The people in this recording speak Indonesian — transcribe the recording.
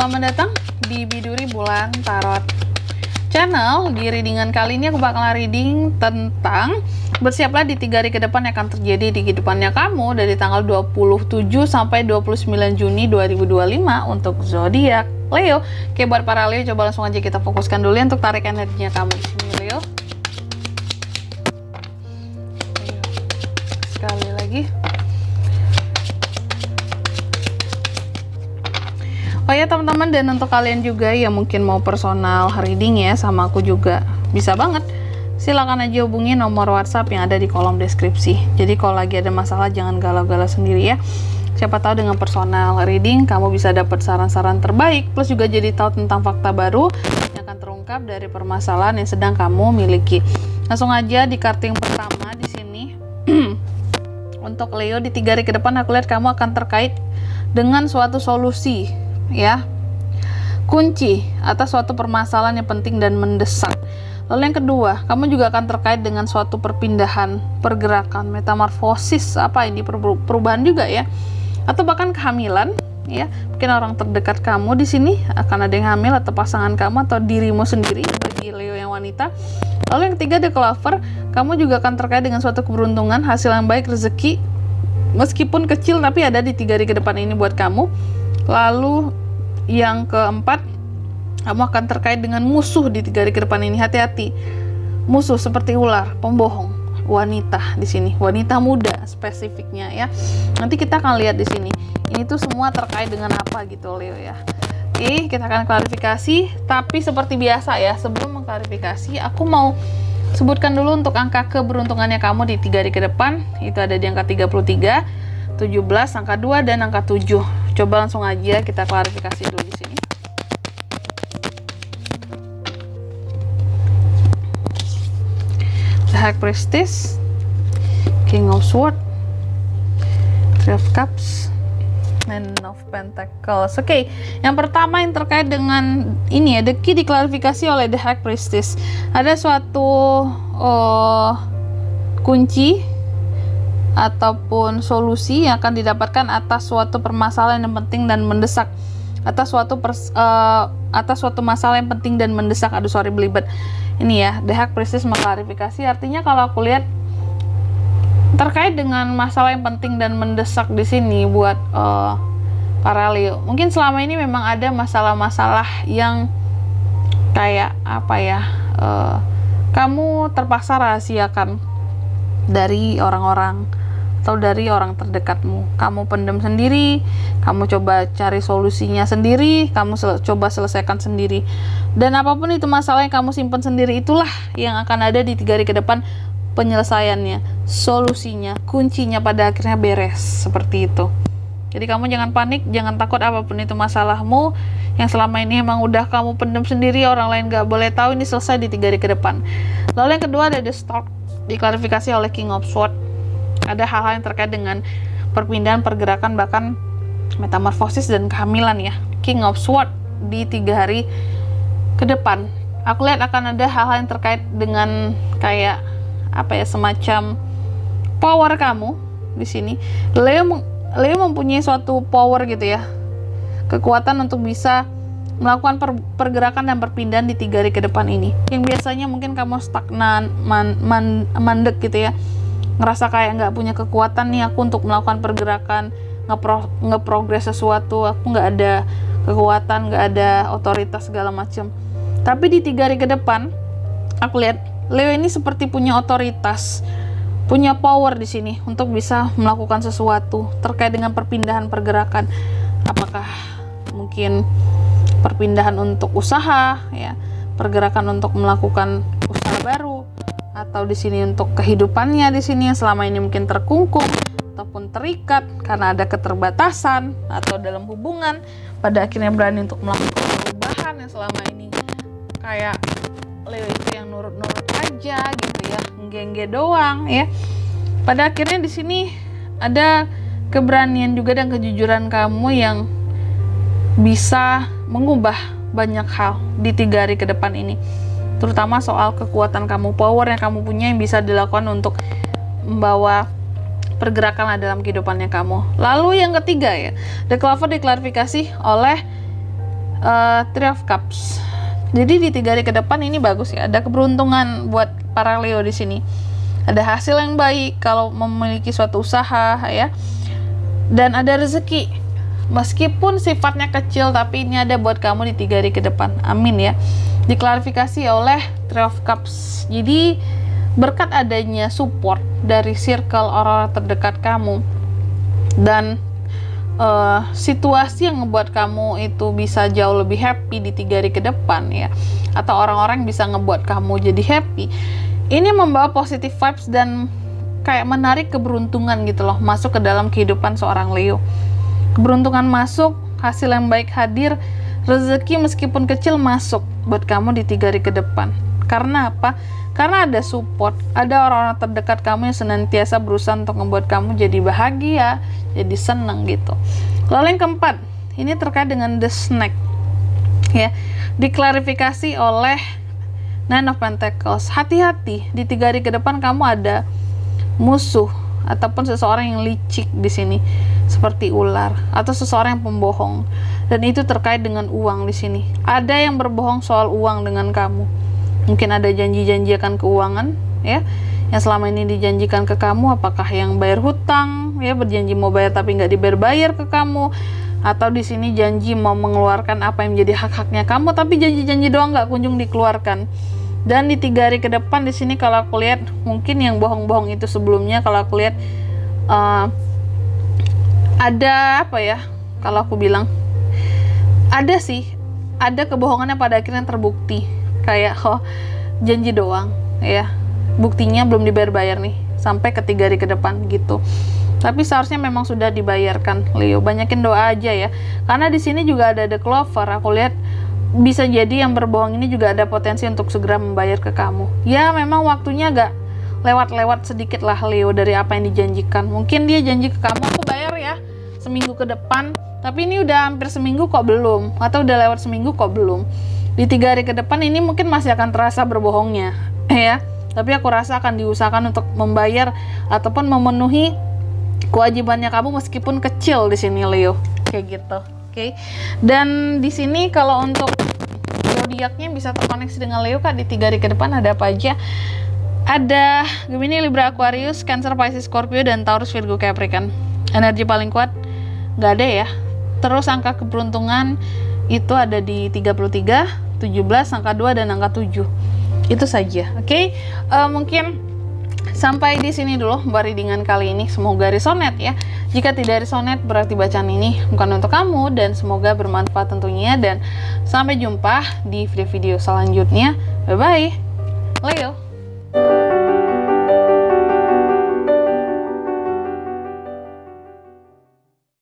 Selamat datang di Biduri Bulan Tarot Channel. Di readingan kali ini aku bakalan reading tentang bersiaplah di 3 hari ke depan yang akan terjadi di kehidupannya kamu dari tanggal 27 sampai 29 Juni 2025 untuk zodiak Leo. Oke, buat para Leo, coba langsung aja kita fokuskan dulu ya untuk tarik energinya kamu di sini, Leo. Sekali lagi. Oh ya teman-teman, dan untuk kalian juga yang mungkin mau personal reading ya sama aku juga bisa banget, silakan aja hubungi nomor WhatsApp yang ada di kolom deskripsi. Jadi kalau lagi ada masalah jangan galau-galau sendiri ya. Siapa tahu dengan personal reading kamu bisa dapat saran-saran terbaik, plus juga jadi tahu tentang fakta baru yang akan terungkap dari permasalahan yang sedang kamu miliki. Langsung aja di kartu yang pertama di sini. Untuk Leo di 3 hari ke depan aku lihat kamu akan terkait dengan suatu solusi ya, kunci atas suatu permasalahan yang penting dan mendesak. Lalu yang kedua, kamu juga akan terkait dengan suatu perpindahan, pergerakan, metamorfosis, apa ini, perubahan juga ya, atau bahkan kehamilan ya. Mungkin orang terdekat kamu di sini akan ada yang hamil, atau pasangan kamu, atau dirimu sendiri bagi Leo yang wanita. Lalu yang ketiga, The Clover, kamu juga akan terkait dengan suatu keberuntungan, hasil yang baik, rezeki meskipun kecil tapi ada di 3 hari ke depan ini buat kamu. Lalu yang keempat, kamu akan terkait dengan musuh di 3 hari ke depan ini. Hati-hati, musuh seperti ular, pembohong, wanita di sini, wanita muda spesifiknya ya. Nanti kita akan lihat di sini. Ini tuh semua terkait dengan apa gitu Leo ya. Oke, kita akan klarifikasi, tapi seperti biasa ya, sebelum mengklarifikasi aku mau sebutkan dulu untuk angka keberuntungannya kamu di 3 hari ke depan. Itu ada di angka 33, 17, angka 2, dan angka 7. Coba langsung aja kita klarifikasi dulu di sini. The High Priestess, King of Swords, Three of Cups, and of Pentacles. Oke, yang pertama yang terkait dengan ini ya, the key diklarifikasi oleh The High Priestess. Ada suatu kunci ataupun solusi yang akan didapatkan atas suatu permasalahan yang penting dan mendesak, atas suatu masalah yang penting dan mendesak. Aduh sorry belibet ini ya. The High Priestess mengklarifikasi, artinya kalau aku lihat terkait dengan masalah yang penting dan mendesak di sini buat para Leo. Mungkin selama ini memang ada masalah-masalah yang kayak apa ya, kamu terpaksa rahasiakan dari orang-orang atau dari orang terdekatmu. Kamu pendam sendiri, kamu coba cari solusinya sendiri, kamu coba selesaikan sendiri. Dan apapun itu masalah yang kamu simpan sendiri, itulah yang akan ada di 3 hari ke depan penyelesaiannya, solusinya, kuncinya pada akhirnya beres seperti itu. Jadi kamu jangan panik, jangan takut apapun itu masalahmu yang selama ini emang udah kamu pendam sendiri, orang lain gak boleh tahu, ini selesai di 3 hari ke depan. Lalu yang kedua ada The Stork, diklarifikasi oleh King of Swords. Ada hal-hal yang terkait dengan perpindahan, pergerakan, bahkan metamorfosis dan kehamilan ya. King of Swords di 3 hari ke depan. Aku lihat akan ada hal-hal yang terkait dengan kayak apa ya, semacam power kamu di sini. Leo mempunyai suatu power gitu ya, kekuatan untuk bisa melakukan pergerakan dan perpindahan di 3 hari ke depan ini. Yang biasanya mungkin kamu stagnan, mandek gitu ya, ngerasa kayak nggak punya kekuatan nih aku untuk melakukan pergerakan, ngeprogres sesuatu, aku nggak ada kekuatan, nggak ada otoritas segala macam. Tapi di 3 hari ke depan, aku lihat Leo ini seperti punya otoritas, punya power di sini untuk bisa melakukan sesuatu terkait dengan perpindahan, pergerakan. Apakah mungkin perpindahan untuk usaha ya, pergerakan untuk melakukan usaha baru, atau di sini untuk kehidupannya di sini yang selama ini mungkin terkungkung ataupun terikat karena ada keterbatasan, atau dalam hubungan pada akhirnya berani untuk melakukan perubahan yang selama ini kayak Leo itu yang nurut-nurut aja gitu ya, nggengge doang ya. Pada akhirnya di sini ada keberanian juga dan kejujuran kamu yang bisa mengubah banyak hal di 3 hari ke depan ini. Terutama soal kekuatan kamu, power yang kamu punya yang bisa dilakukan untuk membawa pergerakan dalam kehidupannya kamu. Lalu yang ketiga ya, The Clover diklarifikasi oleh Three of Cups. Jadi di 3 hari ke depan ini bagus ya, ada keberuntungan buat para Leo di sini. Ada hasil yang baik kalau memiliki suatu usaha ya. Dan ada rezeki. Meskipun sifatnya kecil, tapi ini ada buat kamu di 3 hari ke depan. Amin ya. Diklarifikasi oleh Three of Cups. Jadi berkat adanya support dari circle orang-orang terdekat kamu dan situasi yang ngebuat kamu itu bisa jauh lebih happy di 3 hari ke depan ya, atau orang-orang bisa ngebuat kamu jadi happy, ini membawa positive vibes dan kayak menarik keberuntungan gitu loh masuk ke dalam kehidupan seorang Leo. Keberuntungan masuk, hasil yang baik hadir, rezeki meskipun kecil masuk buat kamu di 3 hari ke depan. Karena apa? Karena ada support, ada orang-orang terdekat kamu yang senantiasa berusaha untuk membuat kamu jadi bahagia, jadi senang gitu. Lalu yang keempat, ini terkait dengan the snake ya, diklarifikasi oleh Nine of Pentacles. Hati-hati, di 3 hari ke depan kamu ada musuh ataupun seseorang yang licik di sini, seperti ular atau seseorang yang pembohong, dan itu terkait dengan uang di sini. Ada yang berbohong soal uang dengan kamu. Mungkin ada janji-janji akan keuangan ya, yang selama ini dijanjikan ke kamu, apakah yang bayar hutang ya, berjanji mau bayar tapi nggak dibayar ke kamu, atau di sini janji mau mengeluarkan apa yang menjadi hak-haknya kamu, tapi janji-janji doang nggak kunjung dikeluarkan. Dan di 3 hari ke depan di sini kalau aku lihat, mungkin yang bohong-bohong itu sebelumnya, kalau aku lihat ada apa ya, kalau aku bilang ada sih, ada kebohongannya pada akhirnya terbukti. Kayak janji doang ya, buktinya belum dibayar nih sampai ke 3 hari ke depan gitu. Tapi seharusnya memang sudah dibayarkan Leo. Banyakin doa aja ya, karena di sini juga ada the clover. Aku lihat bisa jadi yang berbohong ini juga ada potensi untuk segera membayar ke kamu ya. Memang waktunya agak lewat-lewat sedikit lah Leo dari apa yang dijanjikan. Mungkin dia janji ke kamu, aku bayar ya seminggu ke depan, tapi ini udah hampir seminggu kok belum, atau udah lewat seminggu kok belum. Di 3 hari ke depan ini mungkin masih akan terasa berbohongnya ya, tapi aku rasa akan diusahakan untuk membayar ataupun memenuhi kewajibannya kamu meskipun kecil di sini Leo, kayak gitu. Oke. Dan di sini kalau untuk zodiaknya bisa terkoneksi dengan Leo Kak di 3 hari ke depan ada apa aja? Ada Gemini, Libra, Aquarius, Cancer, Pisces, Scorpio, dan Taurus, Virgo, Capricorn. Energi paling kuat nggak ada ya. Terus angka keberuntungan itu ada di 33, 17, angka 2, dan angka 7. Itu saja. Oke. Mungkin sampai di sini dulu readingan kali ini. Semoga resonate ya. Jika tidak resonate berarti bacaan ini bukan untuk kamu, dan semoga bermanfaat tentunya, dan sampai jumpa di video-video selanjutnya. Bye bye Leo.